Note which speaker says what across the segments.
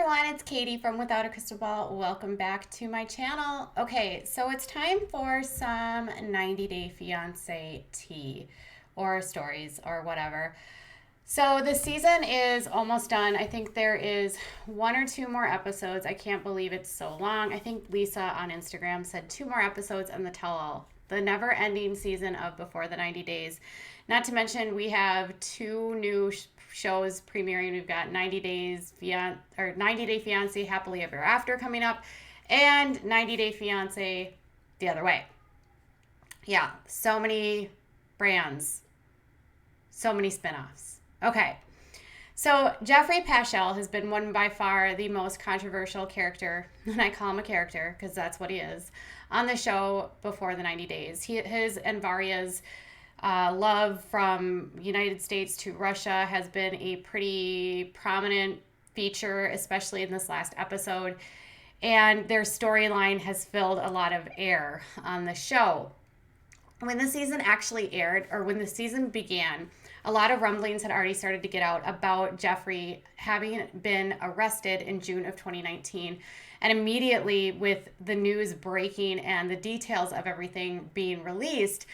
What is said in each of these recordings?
Speaker 1: everyone, it's Katie from Without a Crystal Ball. Welcome back to my channel. Okay, so it's time for some 90 Day Fiance tea or stories or whatever. So the season is almost done. I think there is one or two more episodes. I can't believe it's so long. I think Lisa on Instagram said two more episodes and the tell-all. The never-ending season of Before the 90 Days. Not to mention we have two new shows premiering. We've got 90 Day Fiance Happily Ever After coming up and 90 Day Fiance the other way. Yeah, so many brands, so many spinoffs. Okay. So Geoffrey Paschel has been one by far the most controversial character, and I call him a character because that's what he is, on the show Before the 90 Days. His and Varia's love from United States to Russia has been a pretty prominent feature, especially in this last episode. And their storyline has filled a lot of air on the show. When the season actually aired, or when the season began, a lot of rumblings had already started to get out about Geoffrey having been arrested in June of 2019. And immediately, with the news breaking and the details of everything being released,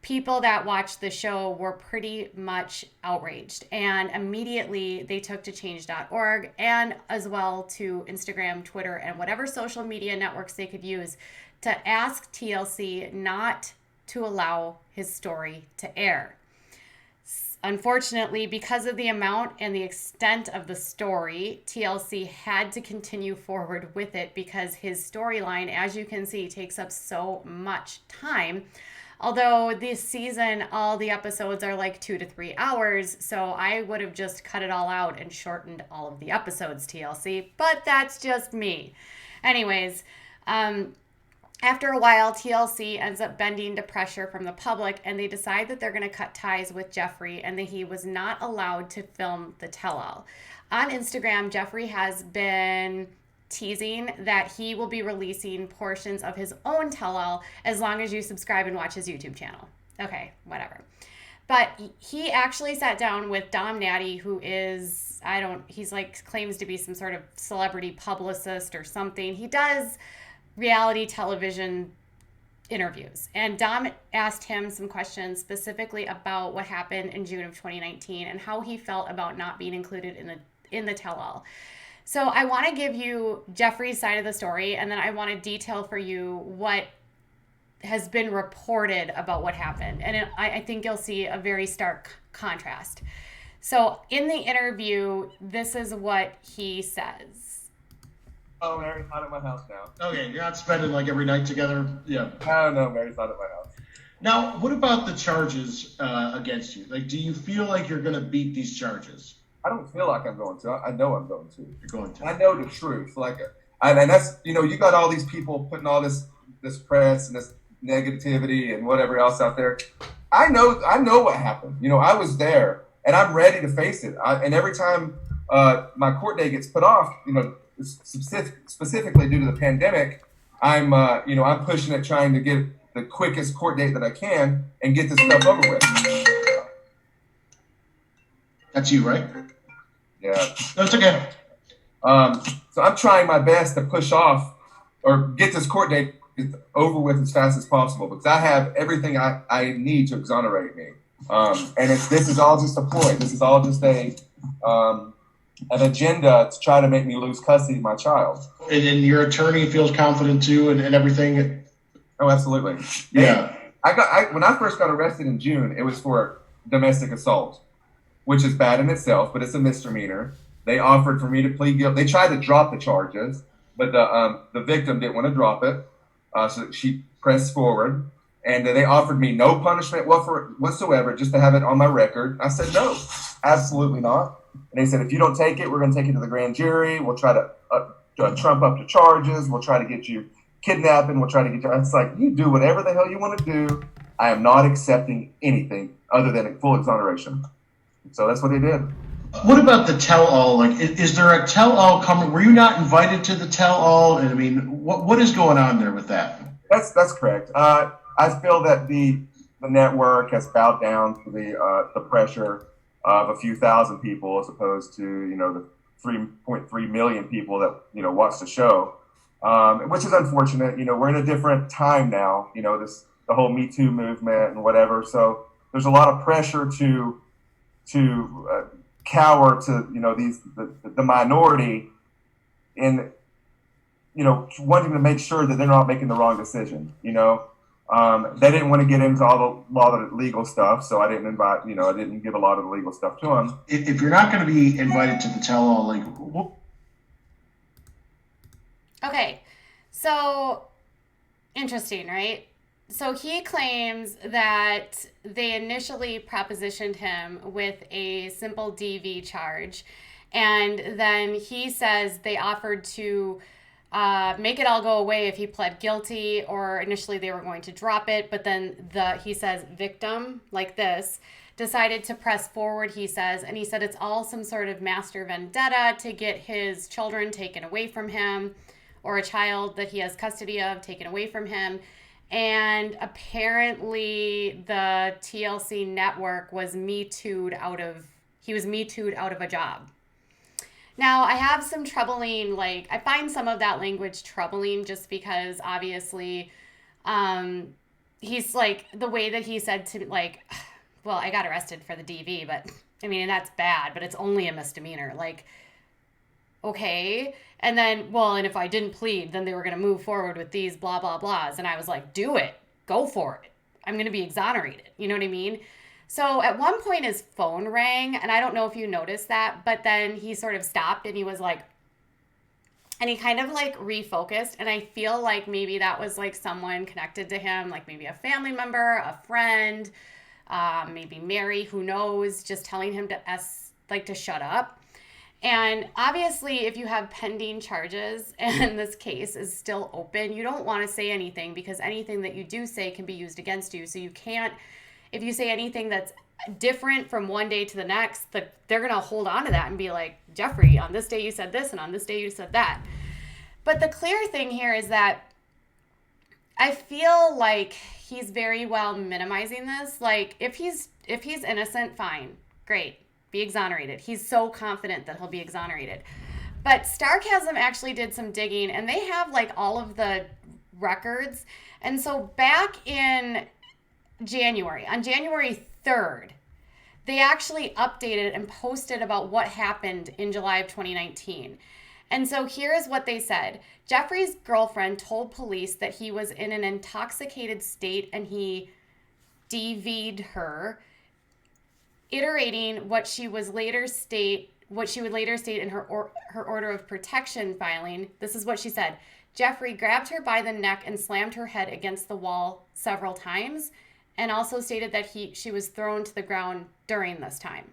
Speaker 1: people that watched the show were pretty much outraged. And immediately they took to change.org and as well to Instagram, Twitter, and whatever social media networks they could use to ask TLC not to allow his story to air. Unfortunately, because of the amount and the extent of the story, TLC had to continue forward with it because his storyline, as you can see, takes up so much time. Although this season, all the episodes are like 2 to 3 hours, so I would have just cut it all out and shortened all of the episodes, TLC, but that's just me. Anyways, after a while, TLC ends up bending to pressure from the public, and they decide that they're going to cut ties with Geoffrey and that he was not allowed to film the tell-all. On Instagram, Geoffrey has been teasing that he will be releasing portions of his own tell-all as long as you subscribe and watch his YouTube channel. Okay, whatever. But he actually sat down with Dom Nati, who is, he's like claims to be some sort of celebrity publicist or something. He does reality television interviews. And Dom asked him some questions specifically about what happened in June of 2019 and how he felt about not being included in the tell-all. So I want to give you Geoffrey's side of the story, and then I want to detail for you what has been reported about what happened. And I think you'll see a very stark contrast. So in the interview, this is what he says.
Speaker 2: Oh, Mary's not at my house now.
Speaker 3: Okay, you're not spending like every night together? Yeah.
Speaker 2: I don't know, Mary's not at my house.
Speaker 3: Now, what about the charges against you? Like, do you feel like you're going to beat these charges?
Speaker 2: I don't feel like I'm going to. I know I'm going to.
Speaker 3: You're going to.
Speaker 2: I know the truth. And that's, you got all these people putting all this press and this negativity and whatever else out there. I know what happened. I was there, and I'm ready to face it. And every time my court day gets put off, specifically due to the pandemic, I'm pushing it, trying to get the quickest court date that I can and get this stuff over with.
Speaker 3: That's you, right?
Speaker 2: Yeah.
Speaker 3: No, it's okay.
Speaker 2: So I'm trying my best to push off or get this court date over with as fast as possible because I have everything I need to exonerate me. And this is all just a ploy. This is all just an agenda to try to make me lose custody of my child.
Speaker 3: And then your attorney feels confident too, and everything.
Speaker 2: Oh, absolutely.
Speaker 3: Yeah.
Speaker 2: When I first got arrested in June, it was for domestic assault, which is bad in itself, but it's a misdemeanor. They offered for me to plead guilty. They tried to drop the charges, but the victim didn't want to drop it, so she pressed forward, and they offered me no punishment whatsoever, just to have it on my record. I said no, absolutely not. And they said, if you don't take it, we're going to take it to the grand jury. We'll try to trump up the charges. We'll try to get you kidnapping. We'll try to get you. It's like, you do whatever the hell you want to do. I am not accepting anything other than a full exoneration. So that's what they did.
Speaker 3: What about the tell-all? Like, is there a tell-all coming? Were you not invited to the tell-all? And I mean, what is going on there with that?
Speaker 2: That's correct. I feel that the network has bowed down to the pressure of a few thousand people as opposed to the 3.3 million people that, watch the show, which is unfortunate. We're in a different time now, the whole Me Too movement and whatever. So there's a lot of pressure to cower to, the minority in, wanting to make sure that they're not making the wrong decision, They didn't want to get into all the legal stuff, so I didn't I didn't give a lot of the legal stuff to them.
Speaker 3: If you're not going to be invited to the tell-all, like,
Speaker 1: Okay, so interesting, right? So he claims that they initially propositioned him with a simple DV charge, and then he says they offered to make it all go away if he pled guilty, or initially they were going to drop it, but then he says victim, like this, decided to press forward, he says, and he said it's all some sort of master vendetta to get his children taken away from him, or a child that he has custody of taken away from him. And apparently the TLC network was Me Too'd out of a job. Now, I have some troubling, I find some of that language troubling just because obviously he's the way that he said to well, I got arrested for the DV, but and that's bad, but it's only a misdemeanor. Okay. And then, and if I didn't plead, then they were going to move forward with these blah, blah, blahs. And I was like, do it. Go for it. I'm going to be exonerated. You know what I mean? So at one point his phone rang, and I don't know if you noticed that, but then he sort of stopped and he was and he kind of refocused. And I feel like maybe that was someone connected to him, maybe a family member, a friend, maybe Mary, who knows, just telling him to shut up. And obviously, if you have pending charges and this case is still open, you don't want to say anything, because anything that you do say can be used against you. So you can't, if you say anything that's different from one day to the next, they're going to hold on to that and be like, Geoffrey, on this day you said this, and on this day you said that. But the clear thing here is that I feel like he's very well minimizing this. If he's innocent, fine, great. Be exonerated. He's so confident that he'll be exonerated. But Starcasm actually did some digging, and they have all of the records. And so back in January, on January 3rd, they actually updated and posted about what happened in July of 2019. And so here's what they said. Geoffrey's girlfriend told police that he was in an intoxicated state and he DV'd her, iterating what she would later state in her order of protection filing. This is what she said. Geoffrey grabbed her by the neck and slammed her head against the wall several times, and also stated that she was thrown to the ground during this time.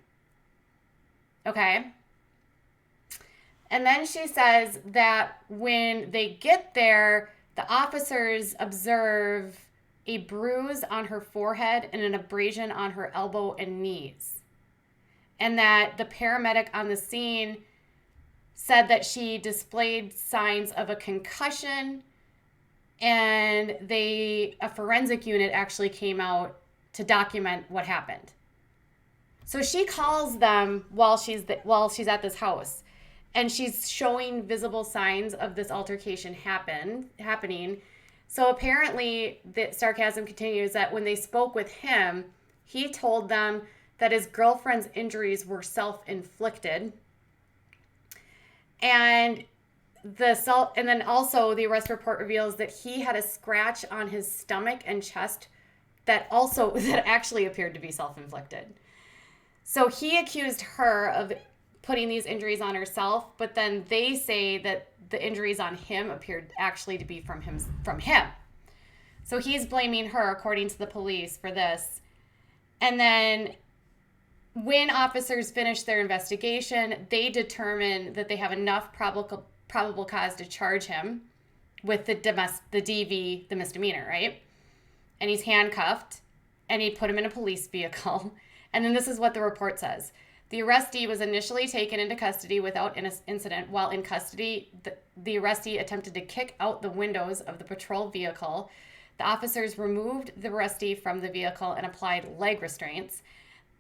Speaker 1: Okay? And then she says that when they get there, the officers observe a bruise on her forehead and an abrasion on her elbow and knees. And that the paramedic on the scene said that she displayed signs of a concussion, and a forensic unit actually came out to document what happened. So she calls them while she's at this house, and she's showing visible signs of this altercation happening. So apparently, the sarcasm continues that when they spoke with him, he told them that his girlfriend's injuries were self-inflicted. And then also the arrest report reveals that he had a scratch on his stomach and chest that actually appeared to be self-inflicted. So he accused her of putting these injuries on herself, but then they say that the injuries on him appeared actually to be from him. So he's blaming her, according to the police, for this. And then when officers finish their investigation, they determine that they have enough probable cause to charge him with the DV, the misdemeanor, right? And he's handcuffed, and he put him in a police vehicle. And then this is what the report says. The arrestee was initially taken into custody without incident. While in custody, the arrestee attempted to kick out the windows of the patrol vehicle. The officers removed the arrestee from the vehicle and applied leg restraints.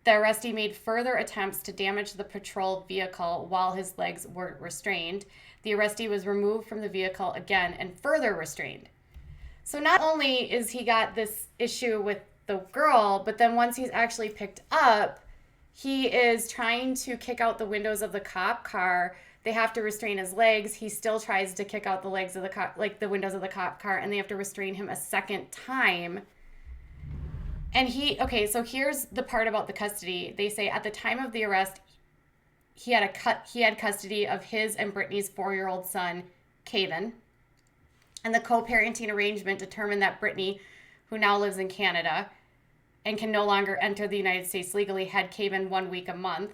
Speaker 1: The arrestee made further attempts to damage the patrol vehicle while his legs were restrained. The arrestee was removed from the vehicle again and further restrained. So not only is he got this issue with the girl, but then once he's actually picked up, he is trying to kick out the windows of the cop car. They have to restrain his legs. He still tries to kick out the legs of the cop, like the windows of the cop car, and they have to restrain him a second time. And so here's the part about the custody. They say at the time of the arrest, he had custody of his and Brittany's 4-year-old son, Caven. And the co-parenting arrangement determined that Brittany, who now lives in Canada and can no longer enter the United States legally, had Caven 1 week a month.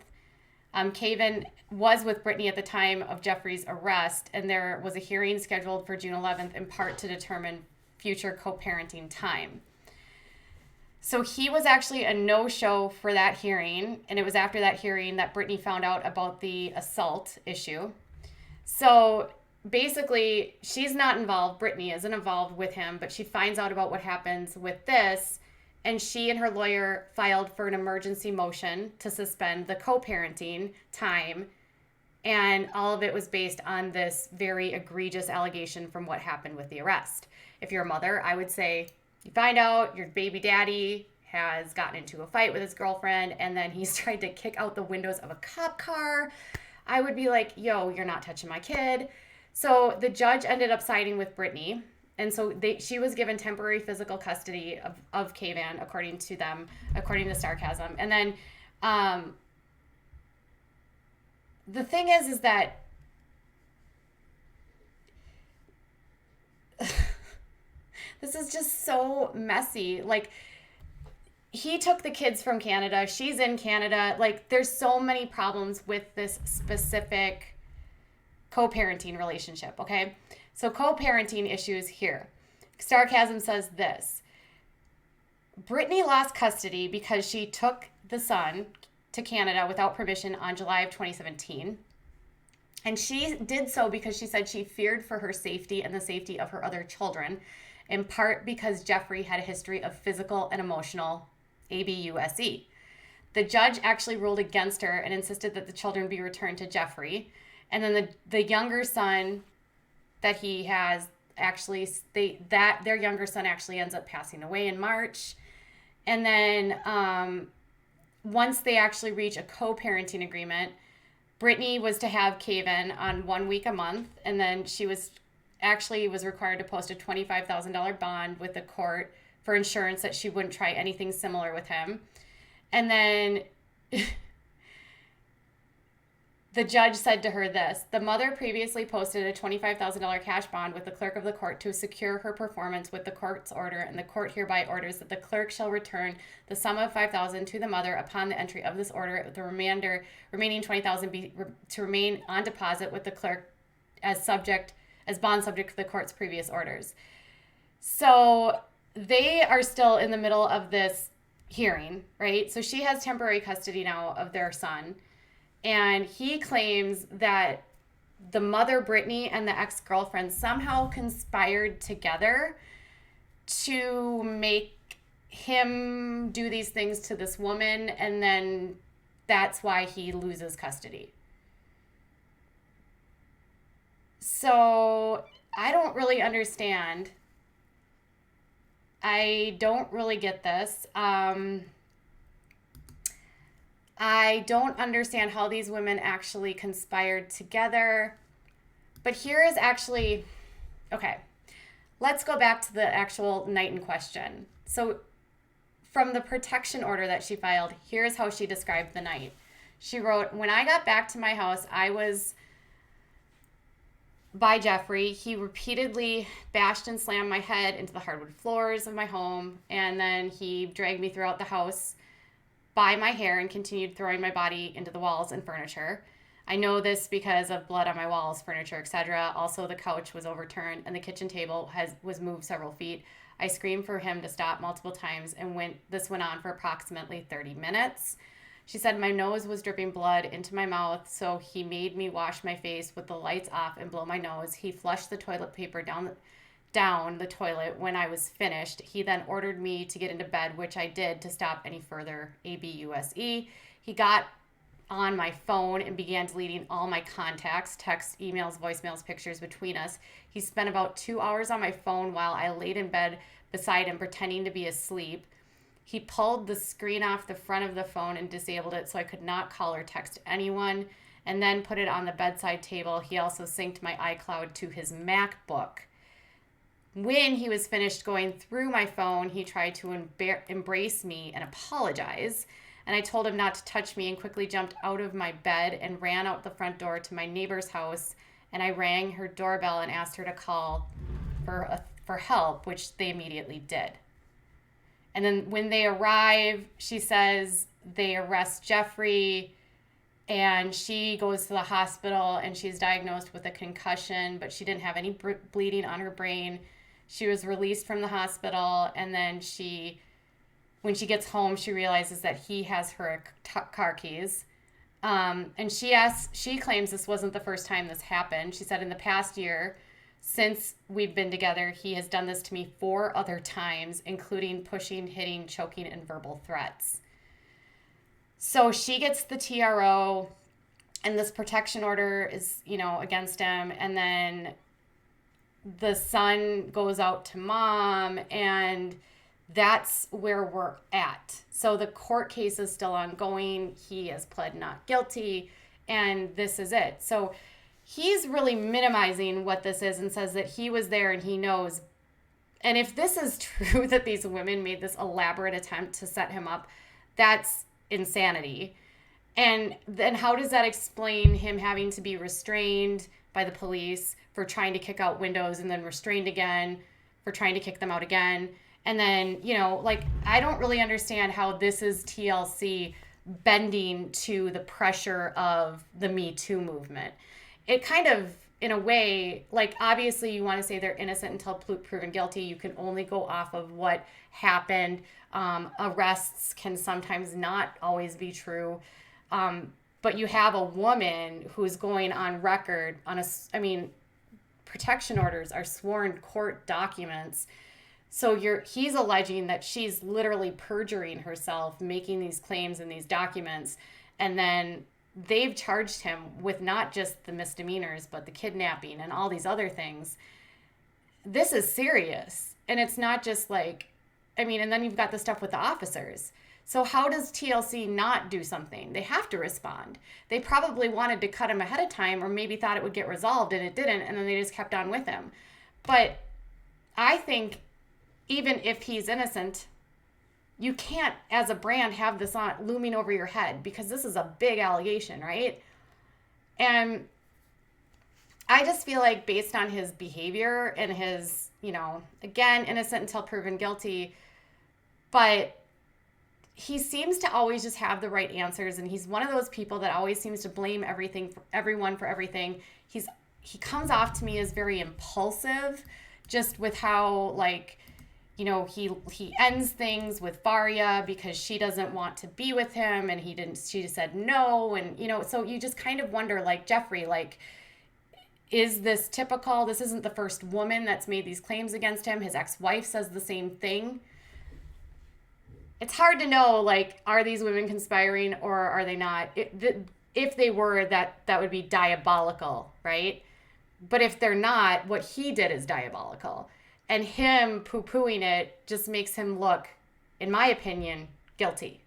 Speaker 1: Caven was with Brittany at the time of Geoffrey's arrest, and there was a hearing scheduled for June 11th, in part to determine future co-parenting time. So he was actually a no-show for that hearing, and it was after that hearing that Brittany found out about the assault issue. So basically, she's not involved. Brittany isn't involved with him, but she finds out about what happens with this, and she and her lawyer filed for an emergency motion to suspend the co-parenting time, and all of it was based on this very egregious allegation from what happened with the arrest. If you're a mother, I would say you find out your baby daddy has gotten into a fight with his girlfriend, and then he's tried to kick out the windows of a cop car. I would be like, yo, you're not touching my kid. So the judge ended up siding with Brittany. And so she was given temporary physical custody of Cavan, according to them, according to Sarcasm. And then the thing is that this is just so messy. Like, he took the kids from Canada. She's in Canada. Like, there's so many problems with this specific co-parenting relationship, okay? So co-parenting issues here. Sarcasm says this. Brittany lost custody because she took the son to Canada without permission on July of 2017. And she did so because she said she feared for her safety and the safety of her other children, in part because Geoffrey had a history of physical and emotional abuse. The judge actually ruled against her and insisted that the children be returned to Geoffrey. And then the younger son that he has, actually, their younger son actually ends up passing away in March. And then once they actually reach a co-parenting agreement, Brittany was to have Caven on 1 week a month, and then she was required to post a $25,000 bond with the court for insurance that she wouldn't try anything similar with him. And then the judge said to her this: the mother previously posted a $25,000 cash bond with the clerk of the court to secure her performance with the court's order, and the court hereby orders that the clerk shall return the sum of $5,000 to the mother upon the entry of this order. The remaining $20,000 be to remain on deposit with the clerk as bond subject to the court's previous orders. So they are still in the middle of this hearing, right? So she has temporary custody now of their son. And he claims that the mother, Brittany, and the ex-girlfriend somehow conspired together to make him do these things to this woman, and then that's why he loses custody. So I don't really understand. I don't really get this. I don't understand how these women actually conspired together. But here is actually, okay, let's go back to the actual night in question. So from the protection order that she filed, here's how she described the night. She wrote, when I got back to my house, I was by Geoffrey. He repeatedly bashed and slammed my head into the hardwood floors of my home, and then he dragged me throughout the house by my hair and continued throwing my body into the walls and furniture. I know this because of blood on my walls, furniture, etc. Also, the couch was overturned and the kitchen table was moved several feet. I screamed for him to stop multiple times, and this went on for approximately 30 minutes. She said my nose was dripping blood into my mouth, so he made me wash my face with the lights off and blow my nose. He flushed the toilet paper down down the toilet when I was finished. He then ordered me to get into bed, which I did to stop any further ABUSE. He got on my phone and began deleting all my contacts, texts, emails, voicemails, pictures between us. He spent about 2 hours on my phone while I laid in bed beside him pretending to be asleep. He pulled the screen off the front of the phone and disabled it so I could not call or text anyone, and then put it on the bedside table. He also synced my iCloud to his MacBook. When he was finished going through my phone, he tried to embrace me and apologize. And I told him not to touch me and quickly jumped out of my bed and ran out the front door to my neighbor's house. And I rang her doorbell and asked her to call for help, which they immediately did. And then when they arrive, she says they arrest Geoffrey, and she goes to the hospital and she's diagnosed with a concussion, but she didn't have any bleeding on her brain. She was released from the hospital, and then when she gets home, she realizes that he has her car keys. And she claims this wasn't the first time this happened. She said in the past year, since we've been together, he has done this to me 4 other times, including pushing, hitting, choking, and verbal threats. So she gets the TRO, and this protection order is, against him. And then the son goes out to mom, and that's where we're at. So the court case is still ongoing. He has pled not guilty, and this is it. So he's really minimizing what this is and says that he was there and he knows. And if this is true, that these women made this elaborate attempt to set him up, that's insanity. And then how does that explain him having to be restrained by the police for trying to kick out windows, and then restrained again for trying to kick them out again? And then, I don't really understand how this is TLC bending to the pressure of the Me Too movement. It kind of, in a way, obviously you want to say they're innocent until proven guilty. You can only go off of what happened. Arrests can sometimes not always be true. But you have a woman who's going on record protection orders are sworn court documents. So he's alleging that she's literally perjuring herself, making these claims in these documents. And then they've charged him with not just the misdemeanors, but the kidnapping and all these other things. This is serious. And it's not just and then you've got the stuff with the officers. So how does TLC not do something? They have to respond. They probably wanted to cut him ahead of time, or maybe thought it would get resolved and it didn't. And then they just kept on with him. But I think even if he's innocent, you can't, as a brand, have this on looming over your head, because this is a big allegation, right? And I just feel like based on his behavior and his, again, innocent until proven guilty, but he seems to always just have the right answers. And he's one of those people that always seems to blame everyone for everything. He comes off to me as very impulsive, just with how, he ends things with Varia because she doesn't want to be with him, and she just said no. And, so you just kind of wonder, Geoffrey, is this typical? This isn't the first woman that's made these claims against him. His ex-wife says the same thing. It's hard to know, are these women conspiring or are they not? If they were, that would be diabolical, right? But if they're not, what he did is diabolical. And him poo-pooing it just makes him look, in my opinion, guilty.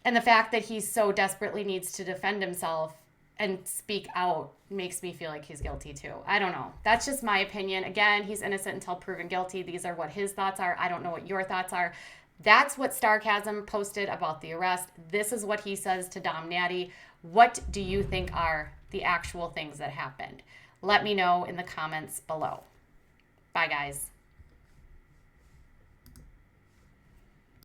Speaker 1: And the fact that he so desperately needs to defend himself and speak out makes me feel like he's guilty too. I don't know. That's just my opinion. Again, he's innocent until proven guilty. These are what his thoughts are. I don't know what your thoughts are. That's what Starcasm posted about the arrest. This is what he says to Dom Nati. What do you think are the actual things that happened? Let me know in the comments below. Bye, guys.